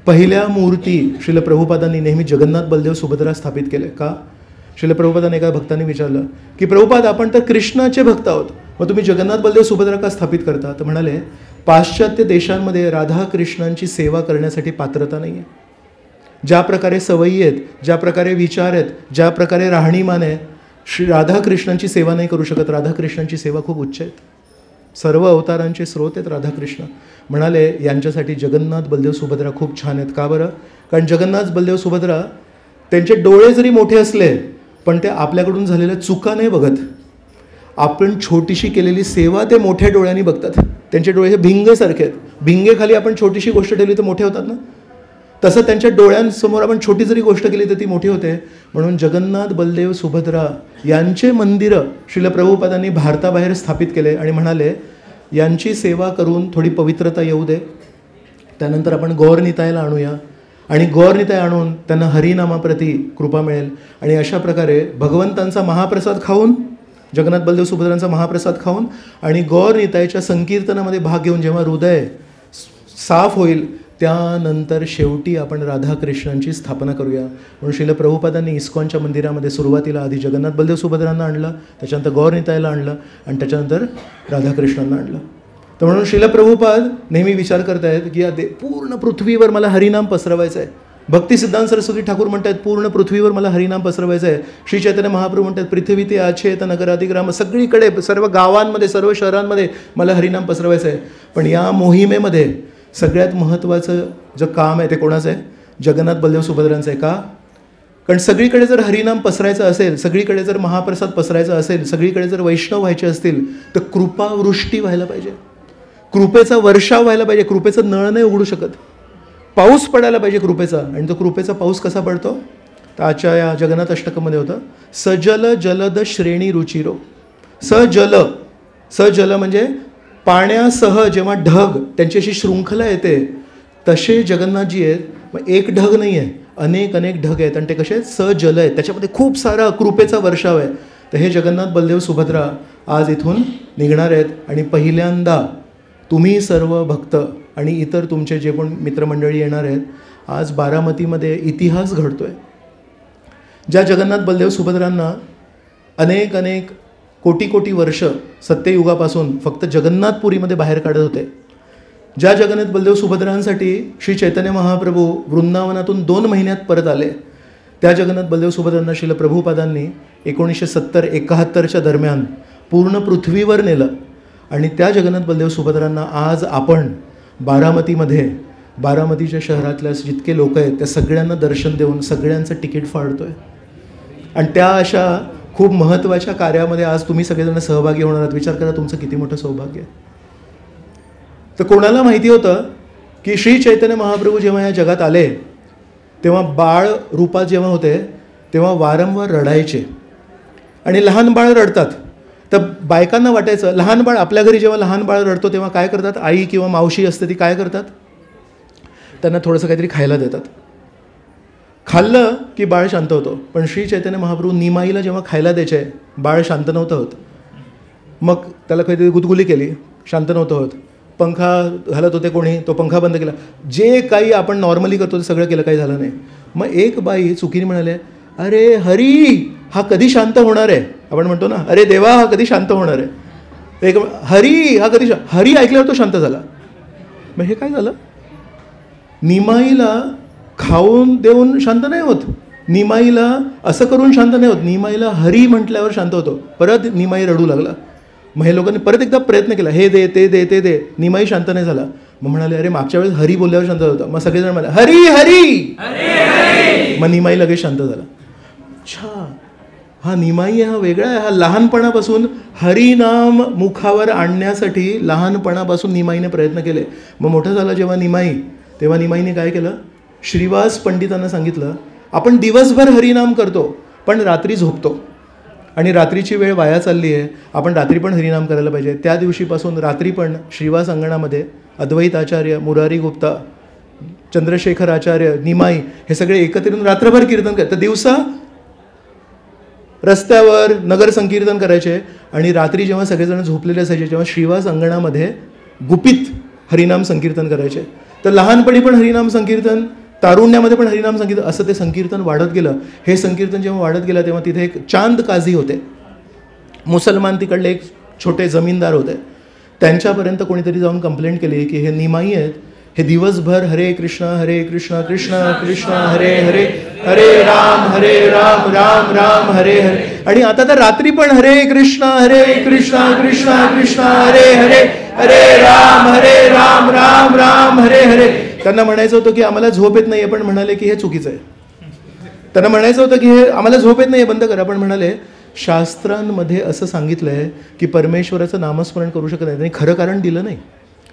पहिल्या मूर्ती श्रील प्रभुपादांनी नेहमी जगन्नाथ बलदेव सुभद्रा स्थापित केले. का? श्रील प्रभुपादांनी एका भक्तांनी विचारलं की प्रभुपाद आपण तर कृष्णाचे भक्त आहोत, मग तुम्ही जगन्नाथ बलदेव सुभद्रा का स्थापित करता? तर म्हणाले पाश्चात्य देशांमध्ये राधाकृष्णांची सेवा करण्यासाठी पात्रता नाही आहे. ज्या प्रकारे सवयी आहेत, ज्या प्रकारे विचार आहेत, ज्या प्रकारे राहणीमान आहे, श्री राधाकृष्णांची सेवा नाही करू शकत. राधाकृष्णांची सेवा खूप उच्च आहेत. सर्व अवतारांचे स्रोत आहेत राधाकृष्ण. म्हणाले यांच्यासाठी जगन्नाथ बलदेव सुभद्रा खूप छान आहेत. का बरं? कारण जगन्नाथ बलदेव सुभद्रा त्यांचे डोळे जरी मोठे असले पण ते आपल्याकडून झालेल्या चुका नाही बघत. आपण छोटीशी केलेली सेवा ते मोठ्या डोळ्यांनी बघतात. त्यांचे डोळे हे भिंगेसारखे आहेत. भिंगेखाली आपण छोटीशी गोष्ट ठेवली तर मोठे होतात ना, तसं त्यांच्या डोळ्यांसमोर आपण छोटी जरी गोष्ट केली तर ती मोठी होते. म्हणून जगन्नाथ बलदेव सुभद्रा यांचे मंदिरं श्रील प्रभुपादांनी भारताबाहेर स्थापित केले आणि म्हणाले यांची सेवा करून थोडी पवित्रता येऊ दे, त्यानंतर आपण गौरनिताईला आणूया आणि गौरनिताई आणून त्यांना हरिनामाप्रती कृपा मिळेल. आणि अशा प्रकारे भगवंतांचा महाप्रसाद खाऊन, जगन्नाथ बलदेव सुभद्रांचा महाप्रसाद खाऊन आणि गौरनिताईच्या संकीर्तनामध्ये भाग घेऊन जेव्हा हृदय साफ होईल त्यानंतर शेवटी आपण राधाकृष्णांची स्थापना करूया. म्हणून श्रील प्रभुपादांनी इस्कॉनच्या मंदिरामध्ये सुरुवातीला आधी जगन्नाथ बलदेव सुभद्रांना आणलं, त्याच्यानंतर गौरनिताईला आणलं आणि त्याच्यानंतर राधाकृष्णांना आणलं. तर म्हणून श्रील प्रभुपाद नेहमी विचार करत आहेत की या पूर्ण पृथ्वीवर मला हरिनाम पसरवायचं आहे. भक्ती सिद्धांत सरस्वती ठाकूर म्हणतात पूर्ण पृथ्वीवर मला हरिनाम पसरवायचं आहे. श्री चैतन्य महाप्रभू म्हणतात पृथ्वी ते आच्छेत नगराधिग्राम, सगळीकडे सर्व गावांमध्ये सर्व शहरांमध्ये मला हरिनाम पसरवायचं आहे. पण या मोहिमेमध्ये सगळ्यात महत्त्वाचं जे काम आहे ते कोणाचं आहे? जगन्नाथ बलदेव सुभद्रांचं आहे. का? कारण सगळीकडे जर हरिनाम पसरायचं असेल, सगळीकडे जर महाप्रसाद पसरायचा असेल, सगळीकडे जर वैष्णव व्हायचे असतील तर कृपावृष्टी व्हायला पाहिजे, कृपेचा वर्षाव व्हायला पाहिजे. कृपेचं नळ नाही उघडू शकत, पाऊस पडायला पाहिजे कृपेचा. आणि तो कृपेचा पाऊस कसा पडतो? तर आजच्या या जगन्नाथ अष्टकमध्ये होतं सजल जलद श्रेणी रुचिरो. सजल म्हणजे पाण्यासह जेव्हा ढग त्यांची अशी शृंखला येते तसे जगन्नाथजी आहेत. मग एक ढग नाही आहे, अनेक अनेक ढग आहेत आणि ते कसे सजल आहेत, त्याच्यामध्ये खूप सारा कृपेचा वर्षाव आहे. तर हे जगन्नाथ बलदेव सुभद्रा आज इथून निघणार आहेत आणि पहिल्यांदा तुम्ही सर्व भक्त आणि इतर तुमचे जे पण मित्रमंडळी येणार आहेत, आज बारामतीमध्ये इतिहास घडतो आहे. ज्या जगन्नाथ बलदेव सुभद्रांना अनेक अनेक कोटी कोटी वर्ष सत्ययुगापासून फक्त जगन्नाथपुरीमध्ये बाहेर काढत होते, ज्या जगन्नाथ बलदेव सुभद्रांसाठी श्री चैतन्य महाप्रभू वृंदावनातून 2 महिन्यात परत आले, त्या जगन्नाथ बलदेव सुभद्रांना श्रील प्रभुपादांनी 1970-71च्या दरम्यान पूर्ण पृथ्वीवर नेलं. आणि त्या जगन्नाथ बलदेव सुभद्रांना आज आपण बारामतीमध्ये, बारामतीच्या शहरातल्या जितके लोक आहेत त्या सगळ्यांना दर्शन देऊन सगळ्यांचं तिकीट फाडतो आहे. आणि त्या अशा खूप महत्त्वाच्या कार्यामध्ये आज तुम्ही सगळेजण सहभागी होणार आहात. विचार करा तुमचं किती मोठं सौभाग्य आहे. तर कोणाला माहिती होतं की श्री चैतन्य महाप्रभू जेव्हा या जगात आले तेव्हा बाळ रूपात जेव्हा होते तेव्हा वारंवार रडायचे. आणि लहान बाळ रडतात तर बायकांना वाटायचं, लहान बाळ आपल्या घरी जेव्हा लहान बाळ रडतो तेव्हा काय करतात, आई किंवा मावशी असते ती काय करतात, त्यांना थोडंसं काहीतरी खायला देतात. खाल्लं की बाळ शांत होतो. पण श्री चैतन्य महाप्रभू निमाईला जेव्हा खायला द्यायचे बाळ शांत नव्हतं होत. मग त्याला काहीतरी गुदगुली केली, शांत नव्हतं होत. पंखा घालत होते कोणी, तो पंखा बंद केला. जे काही आपण नॉर्मली करतो ते सगळं केलं, काही झालं नाही. मग एक बाई चुकीने म्हणाले, अरे हरी हा कधी शांत होणार आहे. आपण म्हणतो ना, अरे देवा हा कधी शांत होणार आहे. एक हरी हा कधी हरी ऐकल्यावर तो शांत झाला. मग हे काय झालं, निमाईला खाऊन देऊन शांत नाही होत, निमाईला असं करून शांत नाही होत, निमाईला हरी म्हटल्यावर शांत होतो. परत निमाई रडू लागला. मग हे लोकांनी परत एकदा प्रयत्न केला, हे दे ते दे ते दे. निमाई शांत नाही झाला. मग म्हणाले, अरे मागच्या वेळेस हरी बोलल्यावर शांत होता. मग सगळेजण म्हणाले हरी हरी. मग निमाई लगेच शांत झाला. अच्छा, हा निमाई हा वेगळा आहे. हा लहानपणापासून हरिनाम मुखावर आणण्यासाठी लहानपणापासून निमाईने प्रयत्न केले. मग मोठं झालं जेव्हा निमाई, तेव्हा निमाईने काय केलं, श्रीवास पंडितांना सांगितलं, आपण दिवसभर हरिनाम करतो पण रात्री झोपतो आणि रात्रीची वेळ वाया चालली आहे, आपण रात्री पण हरिनाम करायला पाहिजे. त्या दिवशीपासून रात्री पण श्रीवास अंगणामध्ये अद्वैत आचार्य, मुरारी गुप्ता, चंद्रशेखर आचार्य, निमाई हे सगळे एकत्र येऊन रात्रभर कीर्तन करतात. दिवसा रस्त्यावर नगर संकीर्तन करायचे आणि रात्री जेव्हा सगळेजण झोपलेले असायचे तेव्हा श्रीवास अंगणामध्ये गुपित हरिनाम संकीर्तन करायचे. तर लहानपणी पण हरिनाम संकीर्तन, तारुण्यामध्ये पण हरिनाम संकीर्तन, असं ते संकीर्तन वाढत गेलं. हे संकीर्तन जेव्हा वाढत गेलं तेव्हा तिथे एक चांद काझी होते, मुसलमान तिकडले एक छोटे जमीनदार होते. त्यांच्यापर्यंत कोणीतरी जाऊन कंप्लेंट केली की हे निमाई आहेत, हे दिवसभर हरे कृष्ण कृष्ण कृष्ण हरे हरे, हरे राम राम राम हरे हरे. आणि आता तर रात्री पण हरे कृष्ण कृष्ण कृष्ण हरे हरे, हरे राम राम राम हरे हरे. त्यांना म्हणायचं होतं की आम्हाला झोप येत नाही, पण म्हणाले की हे चुकीचं आहे. त्यांना म्हणायचं होतं की हे आम्हाला झोप येत नाही, बंद करा. पण म्हणाले शास्त्रांमध्ये असं सांगितलं आहे की परमेश्वराचं नामस्मरण करू शकत नाही. त्यांनी खरं कारण दिलं नाही,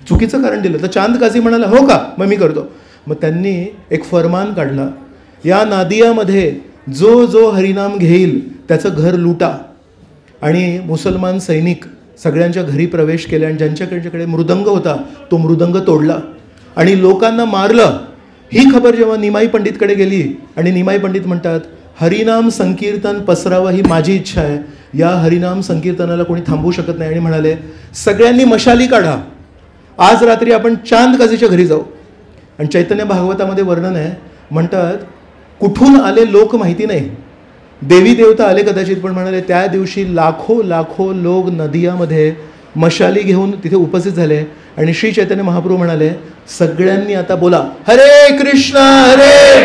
चुकीचं कारण दिलं. तर चांद काझी म्हणाला, हो का, मग मी करतो. मग त्यांनी एक फरमान काढला, या नादियामध्ये जो जो हरिनाम घेईल त्याचं घर लुटा. आणि मुसलमान सैनिक सगळ्यांच्या घरी प्रवेश केले आणि ज्यांच्याकडे मृदंग होता तो मृदंग तोडला आणि लोकांना मारलं. ही खबर जेव्हा निमाई पंडितकडे गेली आणि निमाई पंडित म्हणतात, हरिनाम संकीर्तन पसरावं ही माझी इच्छा आहे, या हरिनाम संकीर्तनाला कोणी थांबवू शकत नाही. आणि म्हणाले सगळ्यांनी मशाली काढा, आज रात्री आपण चांद काझीच्या घरी जाऊ. आणि चैतन्य भागवतामध्ये वर्णन आहे, म्हणतात कुठून आले लोक माहिती नाही, देवी देवता आले कदाचित, पण म्हणाले त्या दिवशी लाखो लाखो लोक नदियामध्ये मशाली घेऊन तिथे उपस्थित झाले. आणि श्री चैतन्य महाप्रभू म्हणाले सगळ्यांनी आता बोला, हरे कृष्ण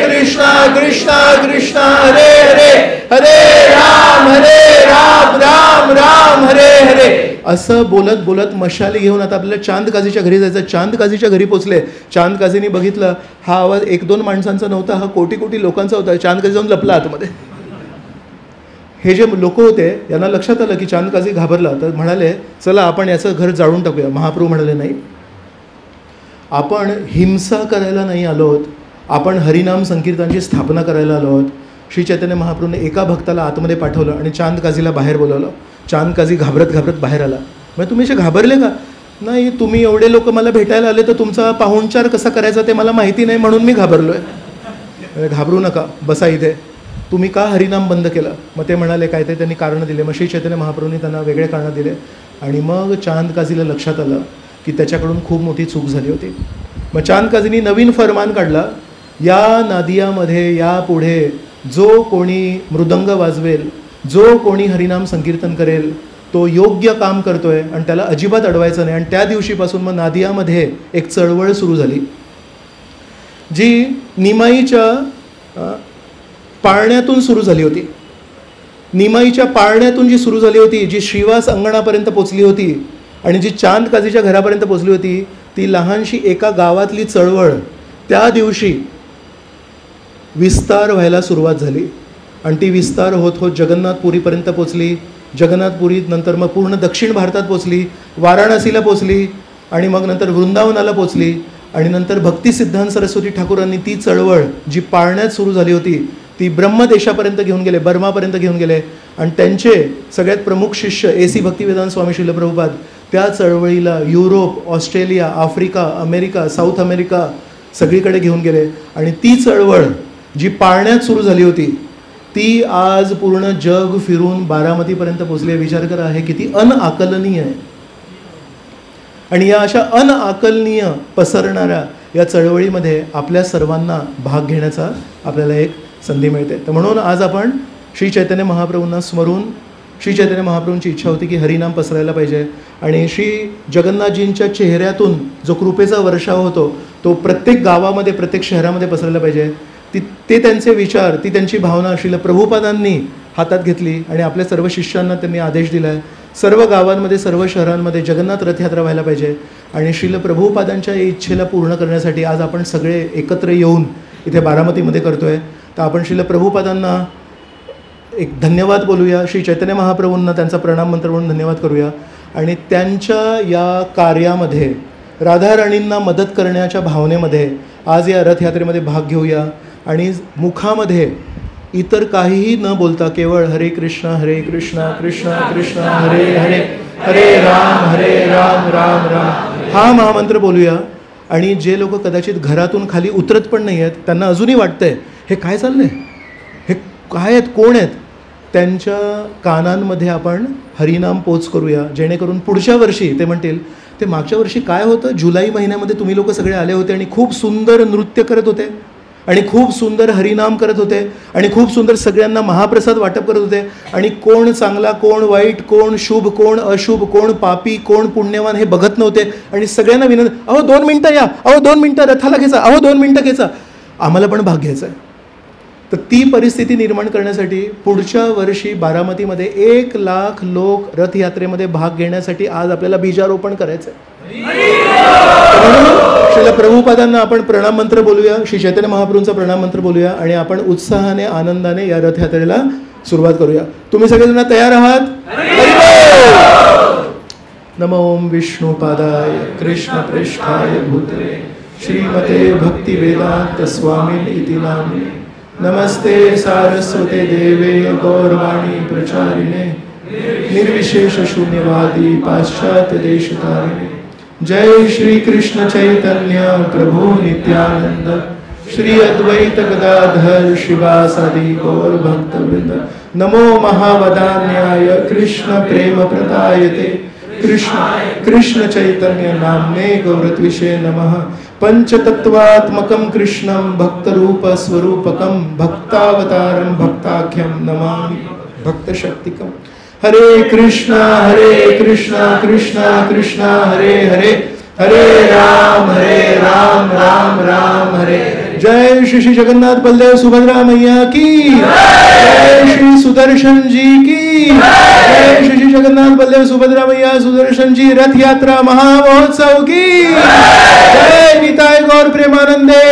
कृष्ण कृष्ण हरे हरे, हरे राम राम राम हरे हरे. असं बोलत बोलत मशाली घेऊन आता आपल्याला चांद काझीच्या घरी जायचं. चांद काझीच्या घरी पोचले. चांद काझीने बघितलं हा आवाज 1-2 माणसांचा नव्हता, हा कोटी कोटी लोकांचा होता. चांद काझी जाऊन लपला आतमध्ये. हे जे लोक होते यांना लक्षात आलं की चांद काझी घाबरला, तर म्हणाले चला आपण याचं घर जाळून टाकूया. महाप्रभू म्हणाले नाही, आपण हिंसा करायला नाही आलो आहोत, आपण हरिनाम संकीर्तनाची स्थापना करायला आलो आहोत. श्री चैतन्य महाप्रभूने एका भक्ताला आतमध्ये पाठवलं आणि चांद काझीला बाहेर बोलवलं. चांद काझी घाबरत घाबरत बाहेर आला. मग तुम्ही असे घाबरले का? नाही, तुम्ही एवढे लोक मला भेटायला आले तर तुमचा पाहुणचार कसा करायचा ते मला माहिती नाही म्हणून मी घाबरलो आहे. घाबरू नका, बसा इथे. तुम्ही का हरिनाम बंद केलं? मग ते म्हणाले काय ते त्यांनी कारणं दिले. मग श्री चैतन्य महाप्रभूंनी त्यांना वेगळे कारणं दिले. आणि मग चांद काझीला लक्षात आलं की त्याच्याकडून खूप मोठी चूक झाली होती. मग चांद काझींनी नवीन फरमान काढला, या नादियामध्ये यापुढे जो कोणी मृदंग वाजवेल, जो कोणी हरिनाम संकीर्तन करेल, तो योग्य काम करतोय आणि त्याला अजिबात अडवायचं नाही. आणि त्या दिवशीपासून मग नादियामध्ये एक चळवळ सुरू झाली, जी निमाईच्या पाळण्यातून सुरू झाली होती. निमाईच्या पाळण्यातून जी सुरू झाली होती, जी श्रीवास अंगणापर्यंत पोचली होती आणि जी चांद काझीच्या घरापर्यंत पोचली होती, ती लहानशी एका गावातली चळवळ त्या दिवशी विस्तार व्हायला सुरुवात झाली. आणि ती विस्तार होत होत जगन्नाथपुरीपर्यंत पोचली. जगन्नाथपुरी नंतर मग पूर्ण दक्षिण भारतात पोचली, वाराणसीला पोचली आणि मग नंतर वृंदावनाला पोचली. आणि नंतर भक्तिसिद्धांत सरस्वती ठाकूरांनी ती चळवळ जी पाळण्यात सुरू झाली होती ती ब्रह्मदेशापर्यंत घेऊन गेले, बर्मापर्यंत घेऊन गेले. आणि त्यांचे सगळ्यात प्रमुख शिष्य AC भक्तिवेदांत स्वामी श्रील प्रभुपाद त्या चळवळीला Europe, Australia, Africa, America, south America सगळीकडे घेऊन गेले. आणि ती चळवळ जी पाळण्यात सुरू झाली होती ती आज पूर्ण जग फिरून बारामतीपर्यंत पोचली. विचार करा, हे किती अनआकलनीय आहे. आणि या अशा अनआकलनीय पसरणाऱ्या या चळवळीमध्ये आपल्या सर्वांना भाग घेण्याचा आपल्याला एक संधी मिळते. तर म्हणून आज आपण श्री चैतन्य महाप्रभूंना स्मरून, श्री चैतन्य महाप्रभूंची इच्छा होती की हरिनाम पसरायला पाहिजे आणि श्री जगन्नाथजींच्या चेहऱ्यातून जो कृपेचा वर्षाव होतो तो प्रत्येक गावामध्ये, प्रत्येक शहरामध्ये पसरायला पाहिजे. ते त्यांचे विचार, ती त्यांची भावना श्रील प्रभुपादांनी हातात घेतली आणि आपल्या सर्व शिष्यांना त्यांनी आदेश दिला आहे, सर्व गावांमध्ये, सर्व शहरांमध्ये जगन्नाथ रथयात्रा व्हायला पाहिजे. आणि श्रील प्रभुपादांच्या या इच्छेला पूर्ण करण्यासाठी आज आपण सगळे एकत्र येऊन इथे बारामतीमध्ये करतोय. तर आपण श्रील प्रभुपादांना एक धन्यवाद बोलूया, श्री चैतन्य महाप्रभूंना त्यांचा प्रणाम मंत्र म्हणून धन्यवाद करूया. आणि त्यांच्या या कार्यामध्ये, राधाराणींना मदत करण्याच्या भावनेमध्ये आज या रथयात्रेमध्ये भाग घेऊया. आणि मुखामध्ये इतर काहीही न बोलता केवळ हरे कृष्ण कृष्ण कृष्ण हरे हरे, हरे राम राम राम हा महामंत्र बोलूया. आणि जे लोक कदाचित घरातून खाली उतरत पण नाही आहेत, त्यांना अजूनही वाटतंय हे काय चाललंय, हे काय आहेत, कोण आहेत, त्यांच्या कानांमध्ये आपण हरिनाम पोच करूया, जेणेकरून पुढच्या वर्षी ते म्हणतील ते मागच्या वर्षी काय होतं, जुलै महिन्यामध्ये तुम्ही लोक सगळे आले होते आणि खूप सुंदर नृत्य करत होते आणि खूप सुंदर हरिनाम करत होते आणि खूप सुंदर सगळ्यांना महाप्रसाद वाटप करत होते. आणि कोण चांगला, कोण वाईट, कोण शुभ, कोण अशुभ, कोण पापी, कोण पुण्यवान हे बघत नव्हते. आणि सगळ्यांना विनंती, अहो 2 मिनटं या, अहो 2 मिनटं रथाला घ्यायचा, अहो 2 मिनटं घ्यायचा, आम्हाला पण भाग घ्यायचा आहे. तर ती परिस्थिती निर्माण करण्यासाठी पुढच्या वर्षी बारामतीमध्ये 1 लाख लोक रथयात्रेमध्ये भाग घेण्यासाठी आज आपल्याला बीजारोपण करायचं आहे. श्रील प्रभुपादांना आपण प्रणाम मंत्र बोलूया, श्री चैतन्य महाप्रभूंचा प्रणाम मंत्र बोलूया आणि आपण उत्साहाने, आनंदाने या रथयात्रेला सुरुवात करूया. तुम्ही सगळेजण तयार आहात? नमो ओम विष्णुपादाय कृष्ण प्रेष्ठाय भूतले श्रीमते भक्ति वेदांत स्वामी इति नामिने. नमस्ते सारस्वते देवे गौरवाणी प्रचारिणे निर्विशेष शून्यवादी पाश्चात्य देशतारिणे. जय श्री कृष्ण चैतन्य प्रभु नित्यानंद श्री अद्वैत गदाधर शिवासादि गौर भक्तवृंद. नमो महावदान्याय कृष्ण प्रेम प्रदायते कृष्ण चैतन्य नामने गौरत्विषे नमः. पंचतत्वात्मकं कृष्णं भक्तरूप स्वरूपकं भक्तावतारं भक्ताख्यं नमामि भक्तशक्तिकम्. हरे कृष्णा कृष्णा कृष्णा हरे हरे, हरे राम राम राम हरे. जय श्री जगन्नाथ बलदेव सुभद्रा मैया की जय, श्री सुदर्शन जी की जय, श्री जगन्नाथ बलदेव सुभद्रा मैया सुदर्शन जी रथ यात्रा महामहोत्सव की जय. निताय गौर प्रेमानंदे